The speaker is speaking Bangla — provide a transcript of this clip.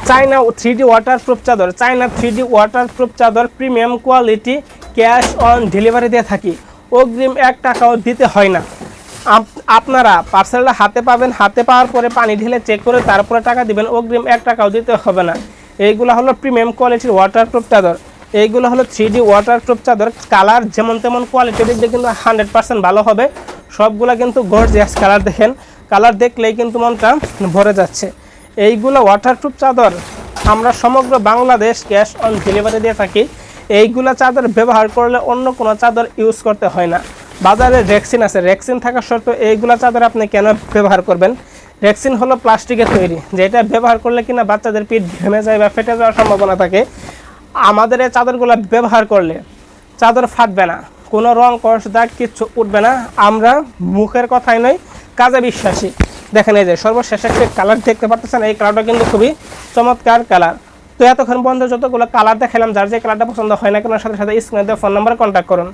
চায়না 3D ওয়াটারপ্রুফ চাদর, চায়না 3D ওয়াটারপ্রুফ চাদর premium quality, cash on delivery দিয়ে থাকি। অগ্রিম 1 টাকাও দিতে হয় না। আপনারা পার্সেলটা হাতে পাবেন, হাতে পাওয়ার পরে পানি ঢেলে চেক করে তারপরে টাকা দিবেন, অগ্রিম 1 টাকাও দিতে হবে না। এইগুলো হলো প্রিমিয়াম কোয়ালিটির ওয়াটারপ্রুফ চাদর। এইগুলো হলো 3D ওয়াটারপ্রুফ চাদর। কালার যেমন তেমন কোয়ালিটির দিক দিয়ে কিন্তু 100% ভালো হবে। সবগুলো কিন্তু গর্জিয়াস কালার, দেখেন কালার দেখলেই কিন্তু মনটা ভরে যাচ্ছে। এইগুলো ওয়াটারপ্রুফ চাদর আমরা সমগ্র বাংলাদেশ ক্যাশ অন ডেলিভারি দিয়ে থাকি। এইগুলো চাদর ব্যবহার করলে অন্য কোনো চাদর ইউজ করতে হয় না। বাজারে রেক্সিন আছে, রেক্সিন থাকা সত্ত্বেও এইগুলো চাদর আপনি কেন ব্যবহার করবেন? রেক্সিন হলো প্লাস্টিকের তৈরি, যেটা ব্যবহার করলে কিনা বাচ্চাদের পিঠ ভেঙে যায় বা ফেটে যাওয়ার সম্ভাবনা থাকে। আমাদের এই চাদরগুলো ব্যবহার করলে চাদর ফাটবে না, কোনো রং কষ দাগ কিচ্ছু উঠবে না। আমরা মুখের কথাই নয়, কাজে বিশ্বাসী। দেখেন এই যে সর্বশেষ একটা কালার দেখতে পাচ্ছেন, এই কালারটা কিন্তু খুবই চমৎকার কালার। তো এতক্ষণ বন্ধু যতগুলো কালার দেখালাম, যার যে কালারটা পছন্দ হয় না কেন সাথে সাথে স্ক্রিনে দেওয়া ফোন নাম্বারে কন্ট্যাক্ট করুন।